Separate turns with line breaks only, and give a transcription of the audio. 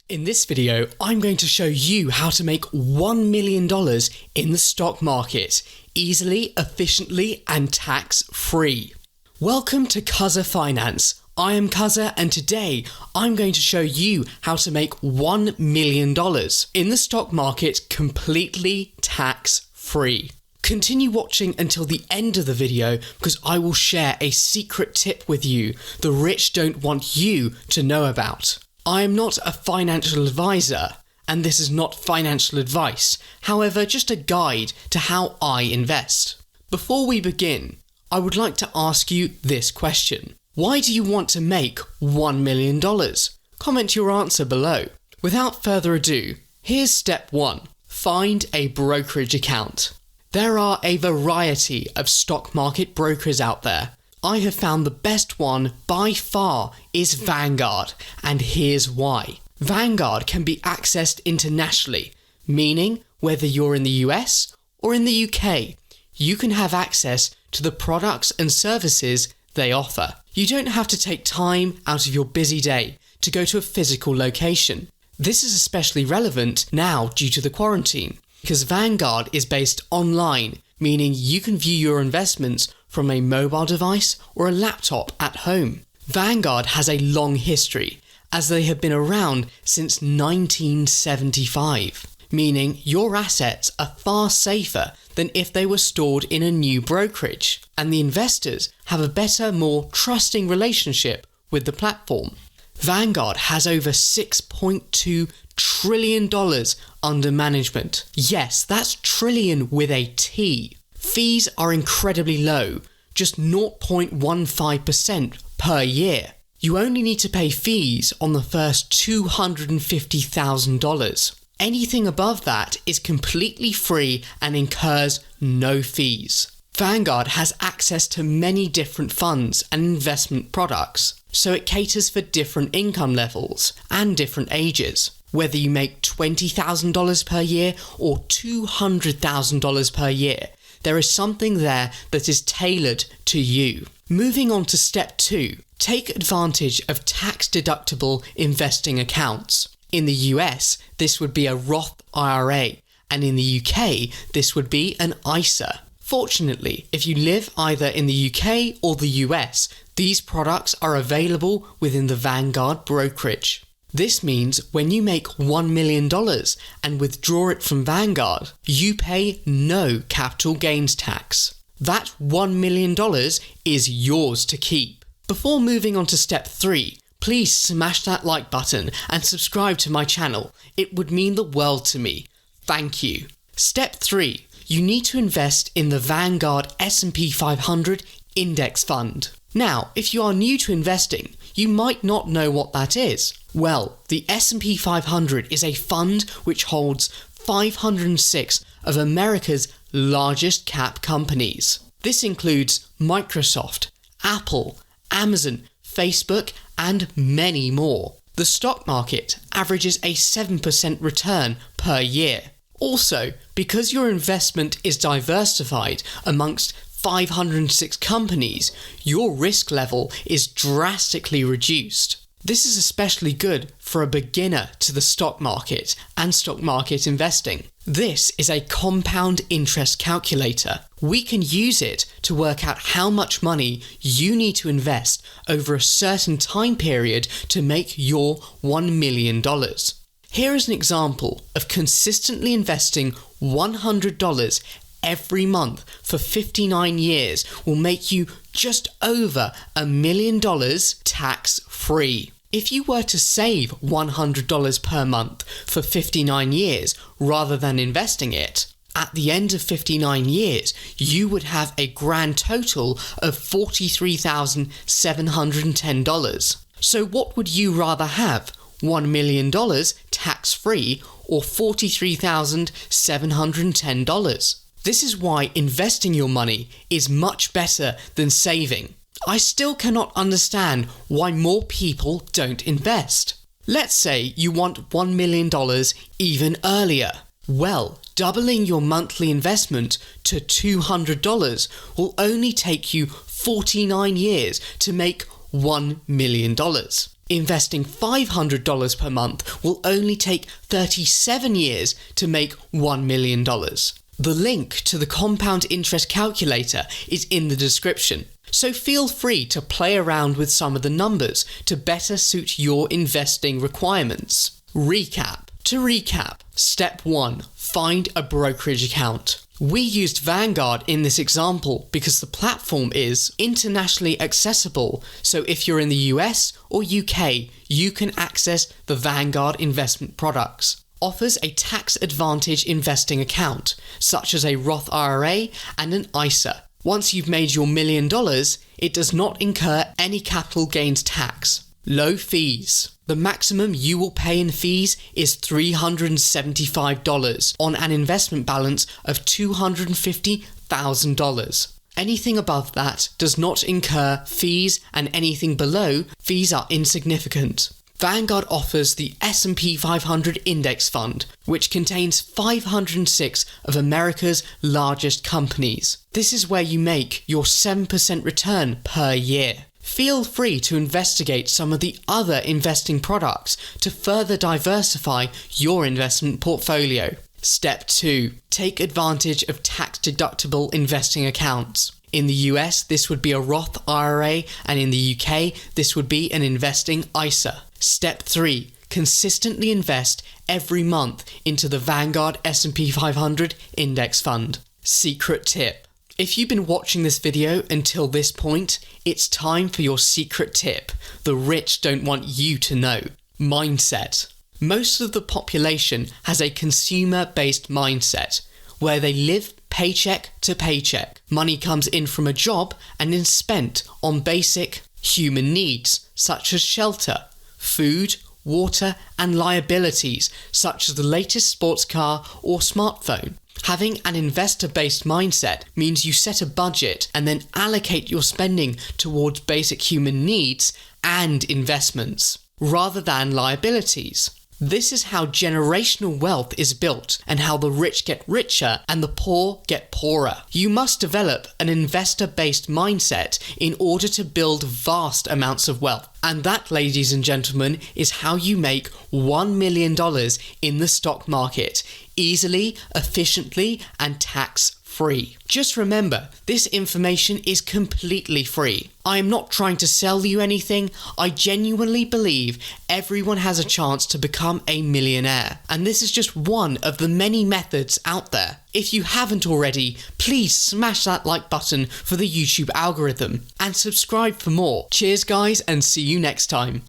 In this video, I'm going to show you how to make $1 million in the stock market, easily, efficiently, and tax-free. Welcome to Cuzza Finance. I am Cuzza, and today I'm going to show you how to make $1 million in the stock market completely tax-free. Continue watching until the end of the video because I will share a secret tip with you the rich don't want you to know about. I am not a financial advisor, and this is not financial advice, however, just a guide to how I invest. Before we begin, I would like to ask you this question. Why do you want to make $1 million? Comment your answer below. Without further ado, here's step 1. Find a brokerage account. There are a variety of stock market brokers out there. I have found the best one by far is Vanguard, and here's why. Vanguard can be accessed internationally, meaning whether you're in the US or in the UK, you can have access to the products and services they offer. You don't have to take time out of your busy day to go to a physical location. This is especially relevant now due to the quarantine, because Vanguard is based online, meaning you can view your investments from a mobile device or a laptop at home. Vanguard has a long history, as they have been around since 1975, meaning your assets are far safer than if they were stored in a new brokerage, and the investors have a better, more trusting relationship with the platform. Vanguard has over $6.2 trillion under management. Yes, that's trillion with a T. Fees are incredibly low, just 0.15% per year. You only need to pay fees on the first $250,000. Anything above that is completely free and incurs no fees. Vanguard has access to many different funds and investment products, so it caters for different income levels and different ages. Whether you make $20,000 per year or $200,000 per year, there is something there that is tailored to you. Moving on to step 2, take advantage of tax-deductible investing accounts. In the US, this would be a Roth IRA, and in the UK, this would be an ISA. Fortunately, if you live either in the UK or the US, these products are available within the Vanguard brokerage. This means when you make $1 million and withdraw it from Vanguard, you pay no capital gains tax. That $1 million is yours to keep. Before moving on to step 3, please smash that like button and subscribe to my channel. It would mean the world to me. Thank you. Step 3, you need to invest in the Vanguard S&P 500 Index Fund. Now, if you are new to investing, you might not know what that is. Well, the S&P 500 is a fund which holds 506 of America's largest cap companies. This includes Microsoft, Apple, Amazon, Facebook, and many more. The stock market averages a 7% return per year. Also, because your investment is diversified amongst 506 companies, your risk level is drastically reduced. This is especially good for a beginner to the stock market and stock market investing. This is a compound interest calculator. We can use it to work out how much money you need to invest over a certain time period to make your $1 million. Here is an example of consistently investing $100 every month for 59 years will make you just over $1 million tax-free. If you were to save $100 per month for 59 years rather than investing it, at the end of 59 years, you would have a grand total of $43,710. So what would you rather have? $1 million tax-free or $43,710? This is why investing your money is much better than saving. I still cannot understand why more people don't invest. Let's say you want $1 million even earlier. Well, doubling your monthly investment to $200 will only take you 49 years to make $1 million. Investing $500 per month will only take 37 years to make $1 million. The link to the compound interest calculator is in the description, so feel free to play around with some of the numbers to better suit your investing requirements. Recap. To recap, step 1, find a brokerage account. We used Vanguard in this example because the platform is internationally accessible, so if you're in the US or UK, you can access the Vanguard investment products. Offers a tax advantage investing account, such as a Roth IRA and an ISA. Once you've made your $1 million, it does not incur any capital gains tax. Low fees. The maximum you will pay in fees is $375 on an investment balance of $250,000. Anything above that does not incur fees, and anything below, fees are insignificant. Vanguard offers the S&P 500 Index Fund, which contains 506 of America's largest companies. This is where you make your 7% return per year. Feel free to investigate some of the other investing products to further diversify your investment portfolio. Step 2. Take advantage of tax-deductible investing accounts. In the US, this would be a Roth IRA, and in the UK, this would be an investing ISA. Step 3. Consistently invest every month into the Vanguard S&P 500 Index Fund. Secret tip. If you've been watching this video until this point, it's time for your secret tip the rich don't want you to know. Mindset. Most of the population has a consumer-based mindset, where they live paycheck to paycheck. Money comes in from a job and is spent on basic human needs, such as shelter, food, water, and liabilities, such as the latest sports car or smartphone. Having an investor-based mindset means you set a budget and then allocate your spending towards basic human needs and investments, rather than liabilities. This is how generational wealth is built, and how the rich get richer and the poor get poorer. You must develop an investor-based mindset in order to build vast amounts of wealth. And that, ladies and gentlemen, is how you make $1 million in the stock market, easily, efficiently, and tax-free. Just remember, this information is completely free. I am not trying to sell you anything. I genuinely believe everyone has a chance to become a millionaire. And this is just one of the many methods out there. If you haven't already, please smash that like button for the YouTube algorithm and subscribe for more. Cheers guys, and see you next time.